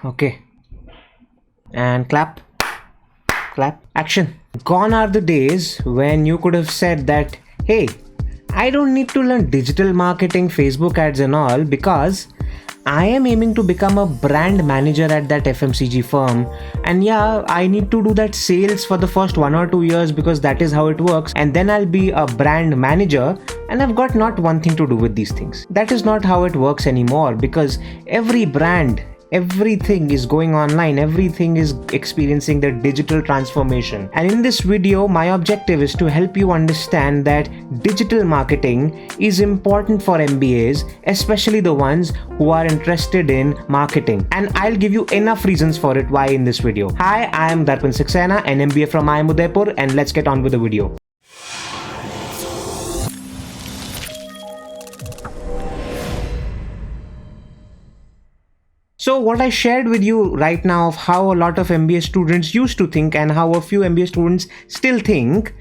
Okay. And clap. Clap. Action. Gone are the days when you could have said that, hey, I don't need to learn digital marketing, Facebook ads and all because I am aiming to become a brand manager at that FMCG firm, and yeah, I need to do that sales for the first 1 or 2 years because that is how it works, and then I'll be a brand manager and I've got not one thing to do with these things. That is not how it works anymore, because every brand, everything is going online, everything is experiencing the digital transformation. And in this video, my objective is to help you understand that digital marketing is important for MBAs, especially the ones who are interested in marketing. And I'll give you enough reasons for it why in this video. Hi, I am Darpan Saxena, an MBA from IIM Udaipur, and let's get on with the video. So what I shared with you right now of how a lot of MBA students used to think and how a few MBA students still think,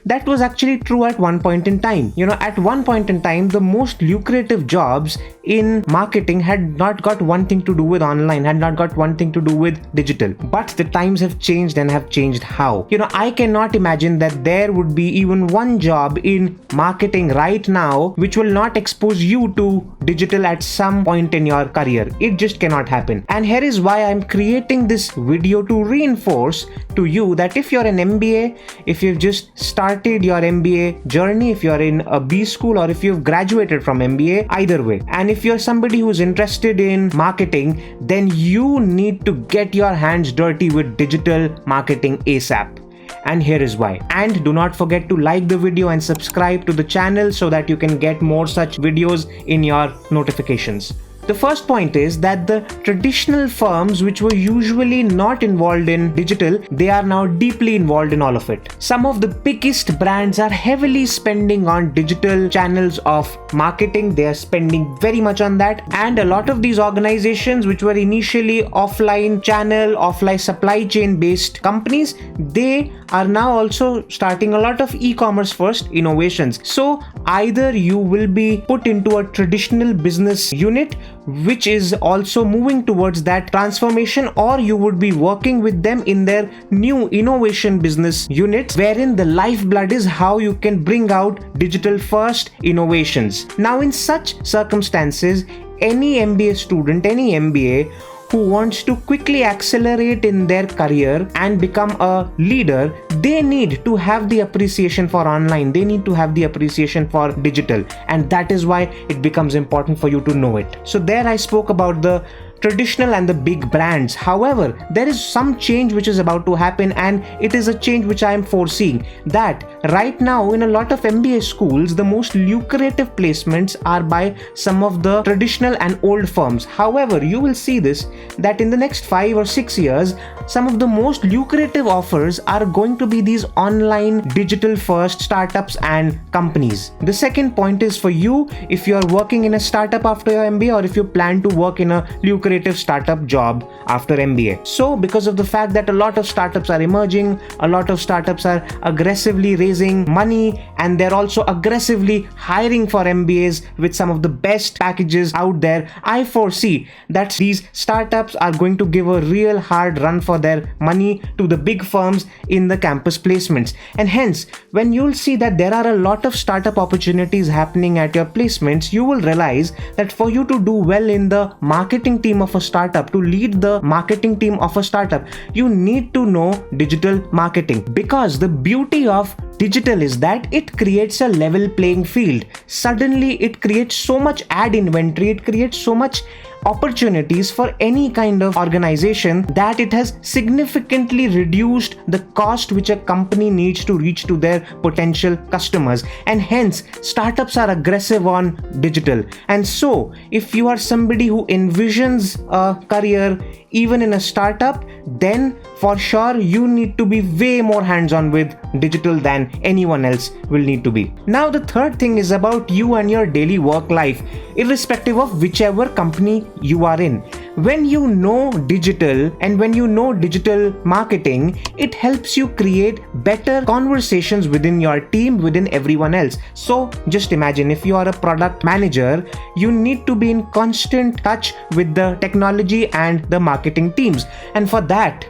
that was actually true at one point in time. At one point in time, the most lucrative jobs in marketing had not got one thing to do with online, had not got one thing to do with digital. But the times have changed, and have changed how. I cannot imagine that there would be even one job in marketing right now which will not expose you to digital at some point in your career. It just cannot happen. And here is why I'm creating this video, to reinforce to you that if you're an MBA, if you've just started your MBA journey, if you're in a B school, or if you've graduated from MBA, either way, and if you're somebody who's interested in marketing, then you need to get your hands dirty with digital marketing ASAP. And here is why. And do not forget to like the video and subscribe to the channel so that you can get more such videos in your notifications. The first point is that the traditional firms which were usually not involved in digital, they are now deeply involved in all of it. Some of the biggest brands are heavily spending on digital channels of marketing. They are spending very much on that. And a lot of these organizations which were initially offline channel, offline supply chain based companies, they are now also starting a lot of e-commerce first innovations. So either you will be put into a traditional business unit which is also moving towards that transformation, or you would be working with them in their new innovation business units, wherein the lifeblood is how you can bring out digital first innovations. Now in such circumstances, any MBA student, any MBA who wants to quickly accelerate in their career and become a leader, they need to have the appreciation for online, they need to have the appreciation for digital, and that is why it becomes important for you to know it. So there I spoke about the traditional and the big brands. However, there is some change which is about to happen, and it is a change which I am foreseeing, that right now in a lot of MBA schools, the most lucrative placements are by some of the traditional and old firms. However, you will see this, that in the next 5 or 6 years, some of the most lucrative offers are going to be these online digital first startups and companies. The second point is for you, if you are working in a startup after your MBA, or if you plan to work in a lucrative startup job after MBA. So because of the fact that a lot of startups are emerging, a lot of startups are aggressively raising money, and they're also aggressively hiring for MBAs with some of the best packages out there, I foresee that these startups are going to give a real hard run for their money to the big firms in the campus placements. And hence, when you'll see that there are a lot of startup opportunities happening at your placements, you will realize that for you to do well in the marketing team of a startup, to lead the marketing team of a startup, you need to know digital marketing. Because the beauty of digital is that it creates a level playing field. Suddenly it creates so much ad inventory, it creates so much opportunities for any kind of organization that it has significantly reduced the cost which a company needs to reach to their potential customers, and hence startups are aggressive on digital. And so if you are somebody who envisions a career even in a startup, then for sure you need to be way more hands-on with digital than anyone else will need to be. Now the third thing is about you and your daily work life, irrespective of whichever company you are in. when you know digital and when you know digital marketing, it helps you create better conversations within your team, within everyone else. So just imagine, if you are a product manager, you need to be in constant touch with the technology and the marketing teams. And for that,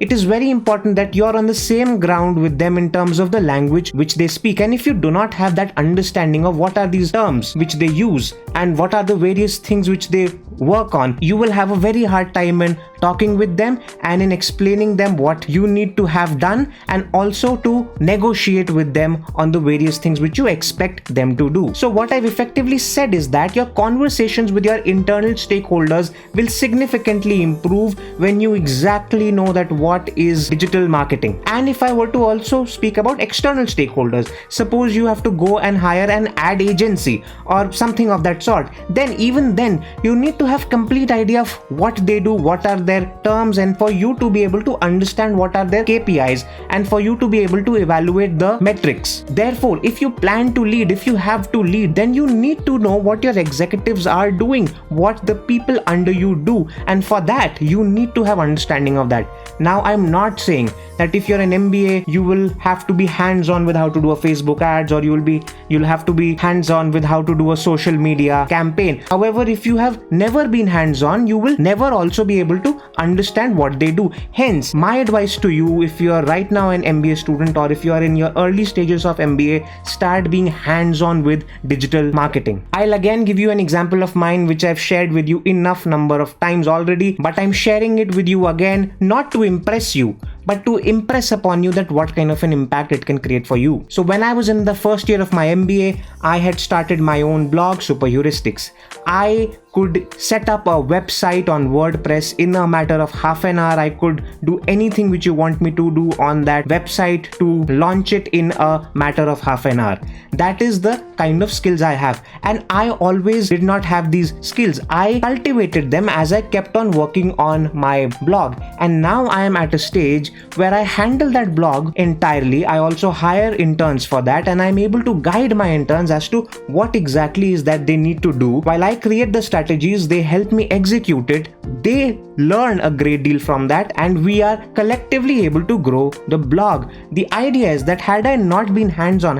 it is very important that you're on the same ground with them in terms of the language which they speak. And if you do not have that understanding of what are these terms which they use and what are the various things which they work on, you will have a very hard time in talking with them and in explaining them what you need to have done, and also to negotiate with them on the various things which you expect them to do. So what I've effectively said is that your conversations with your internal stakeholders will significantly improve when you exactly know that what is digital marketing. And if I were to also speak about external stakeholders, suppose you have to go and hire an ad agency or something of that sort, then even then you need to have complete idea of what they do, what are their terms, and for you to be able to understand what are their KPIs, and for you to be able to evaluate the metrics. Therefore, if you plan to lead, if you have to lead, then you need to know what your executives are doing, what the people under you do, and for that you need to have understanding of that. Now, I'm not saying that if you're an MBA, you will have to be hands-on with how to do a Facebook ads, or you'll have to be hands-on with how to do a social media campaign. However, if you have never been hands-on, you will never also be able to understand what they do. Hence, my advice to you, if you are right now an MBA student, or if you are in your early stages of MBA, start being hands-on with digital marketing. I'll again give you an example of mine which I've shared with you enough number of times already, but I'm sharing it with you again, not to impress you, but to impress upon you that what kind of an impact it can create for you. So when I was in the first year of my MBA, I had started my own blog, Super Heuristics. I could set up a website on WordPress in a matter of half an hour. I could do anything which you want me to do on that website to launch it in a matter of half an hour. That is the kind of skills I have. And I always did not have these skills. I cultivated them as I kept on working on my blog. And now I am at a stage where I handle that blog entirely. I also hire interns for that, and I'm able to guide my interns as to what exactly is that they need to do. While I create the strategies, they help me execute it. They learn a great deal from that, and we are collectively able to grow the blog. The idea is that had I not been hands-on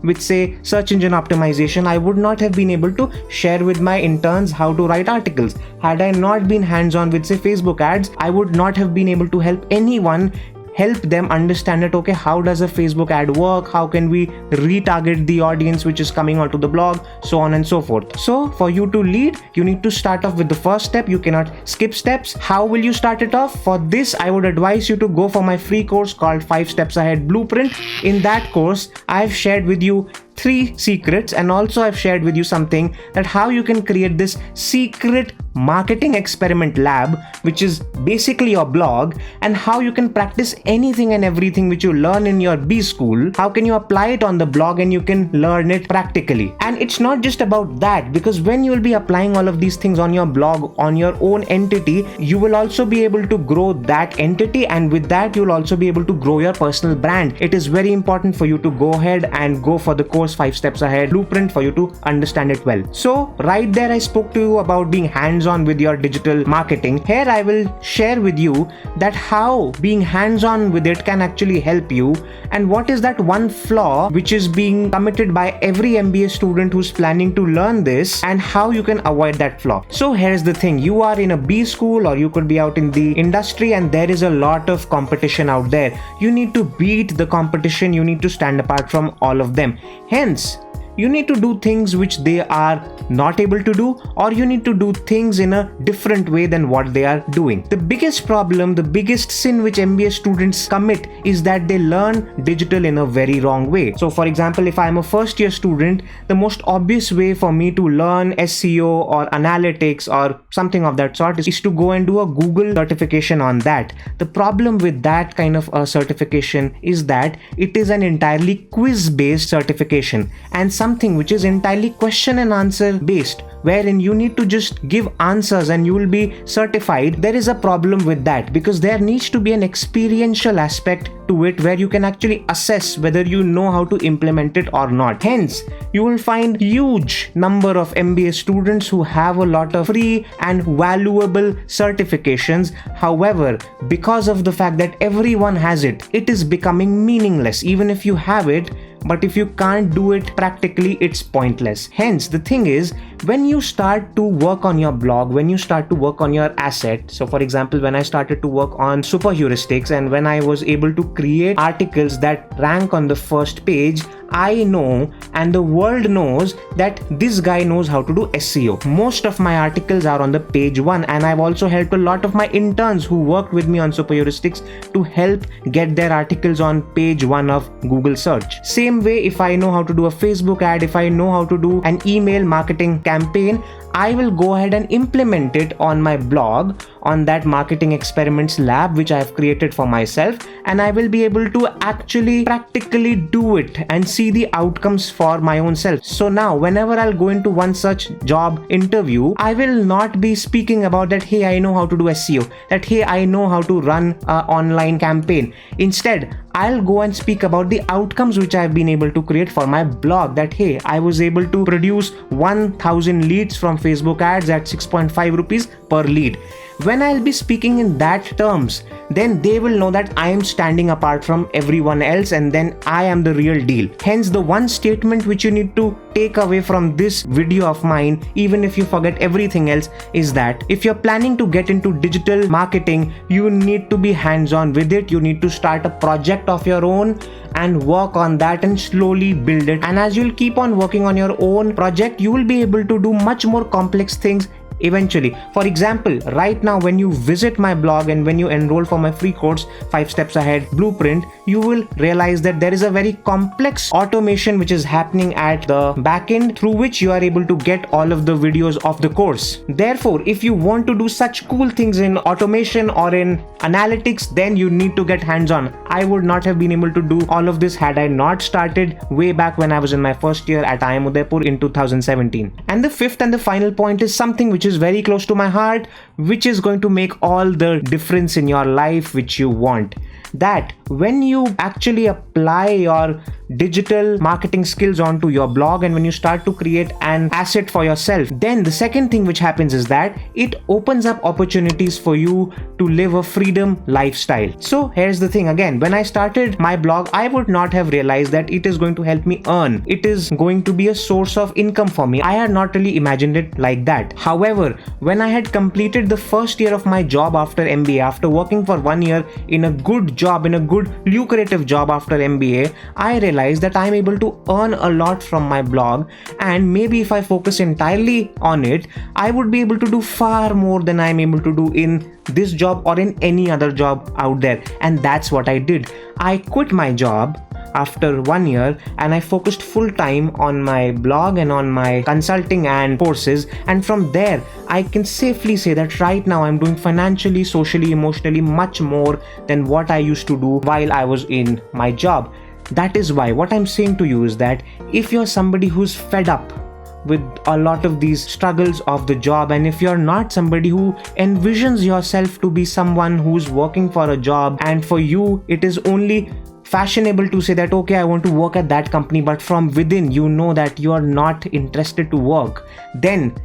with, say, search engine optimization, I would not have been able to share with my interns how to write articles. Had I not been hands-on with, say, Facebook ads, I would not have been able to help anyone, help them understand it. Okay, how does a Facebook ad work? How can we retarget the audience which is coming onto the blog? So on and so forth. So for you to lead, you need to start off with the first step. You cannot skip steps. How will you start it off? For this, I would advise you to go for my free course called 5 Steps Ahead Blueprint. In that course, I've shared with you 3 secrets, and also I've shared with you something that how you can create this secret marketing experiment lab, which is basically your blog, and how you can practice anything and everything which you learn in your B school. How can you apply it on the blog and you can learn it practically? And it's not just about that, because when you will be applying all of these things on your blog, on your own entity, you will also be able to grow that entity, and with that you'll also be able to grow your personal brand. It is very important for you to go ahead and go for the course 5 Steps Ahead Blueprint for you to understand it well. So right there I spoke to you about being hands-on with your digital marketing. Here I will share with you that how being hands-on with it can actually help you, and what is that one flaw which is being committed by every MBA student who's planning to learn this, and how you can avoid that flaw. So here's the thing, you are in a B school, or you could be out in the industry, and there is a lot of competition out there. You need to beat the competition. You need to stand apart from all of them. Hence, you need to do things which they are not able to do, or you need to do things in a different way than what they are doing. The biggest problem, the biggest sin which MBA students commit is that they learn digital in a very wrong way. So for example, if I'm a first year student, the most obvious way for me to learn SEO or analytics or something of that sort is to go and do a Google certification on that. The problem with that kind of a certification is that it is an entirely quiz based certification, and something which is entirely question and answer based wherein you need to just give answers and you will be certified, there is a problem with that, because there needs to be an experiential aspect to it where you can actually assess whether you know how to implement it or not. Hence, you will find huge number of MBA students who have a lot of free and valuable certifications. However, because of the fact that everyone has it, it is becoming meaningless. Even if you have it, but if you can't do it practically, it's pointless. Hence, the thing is, when you start to work on your blog, when you start to work on your asset, so for example, when I started to work on super heuristics and when I was able to create articles that rank on the first page, I know and the world knows that this guy knows how to do SEO. Most of my articles are on the page 1, and I've also helped a lot of my interns who worked with me on super heuristics to help get their articles on page 1 of Google search. Same way, if I know how to do a Facebook ad, if I know how to do an email marketing campaign, I will go ahead and implement it on my blog, on that marketing experiments lab which I have created for myself, and I will be able to actually practically do it and see the outcomes for my own self. So now whenever I'll go into one such job interview, I will not be speaking about that, hey, I know how to do SEO, that hey, I know how to run an online campaign. Instead, I'll go and speak about the outcomes which I've been able to create for my blog, that hey, I was able to produce 1000 leads from Facebook ads at 6.5 rupees per lead. When I'll be speaking in that terms, then they will know that I am standing apart from everyone else and then I am the real deal. Hence, the one statement which you need to take away from this video of mine, even if you forget everything else, is that if you're planning to get into digital marketing, you need to be hands-on with it. You need to start a project of your own and work on that and slowly build it. And as you'll keep on working on your own project, you will be able to do much more complex things eventually. For example, right now when you visit my blog and when you enroll for my free course 5 Steps Ahead Blueprint, you will realize that there is a very complex automation which is happening at the back end, through which you are able to get all of the videos of the course. Therefore, if you want to do such cool things in automation or in analytics, then you need to get hands-on. I would not have been able to do all of this had I not started way back when I was in my first year at IIM Udaipur in 2017. And the fifth and the final point is something which is very close to my heart, which is going to make all the difference in your life which you want. That when you actually apply your digital marketing skills onto your blog and when you start to create an asset for yourself, then the second thing which happens is that it opens up opportunities for you to live a freedom lifestyle. So here's the thing again, when I started my blog, I would not have realized that it is going to help me earn. It is going to be a source of income for me. I had not really imagined it like that. However, when I had completed the first year of my job after MBA, after working for 1 year in a good job, in a good lucrative job after MBA, I realized that I'm able to earn a lot from my blog, and maybe if I focus entirely on it, I would be able to do far more than I'm able to do in this job or in any other job out there. And that's what I did. I quit my job after 1 year and I focused full time on my blog and on my consulting and courses, and from there I can safely say that right now I'm doing financially, socially, emotionally much more than what I used to do while I was in my job. That is why what I'm saying to you is that if you're somebody who's fed up with a lot of these struggles of the job, and if you're not somebody who envisions yourself to be someone who's working for a job and for you it is only fashionable to say that okay, I want to work at that company, but from within you know that you are not interested to work, then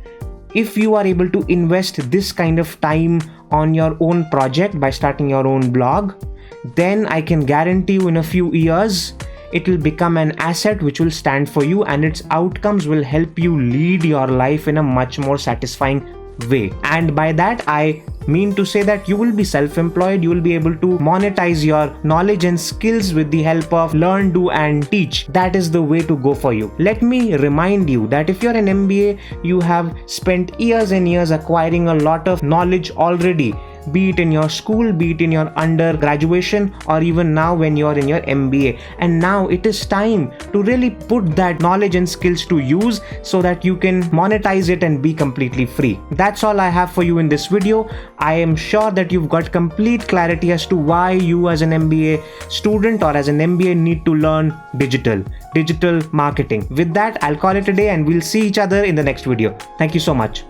if you are able to invest this kind of time on your own project by starting your own blog, then I can guarantee you in a few years it will become an asset which will stand for you, and its outcomes will help you lead your life in a much more satisfying way. And by that I mean to say that you will be self-employed, you will be able to monetize your knowledge and skills with the help of learn, do and teach. That is the way to go for you. Let me remind you that if you're an MBA, you have spent years and years acquiring a lot of knowledge already. be it in your school, be it in your undergraduation, or even now when you're in your MBA. And now it is time to really put that knowledge and skills to use so that you can monetize it and be completely free. That's all I have for you in this video. I am sure that you've got complete clarity as to why you as an MBA student or as an MBA need to learn digital marketing. With that, I'll call it a day and we'll see each other in the next video. Thank you so much.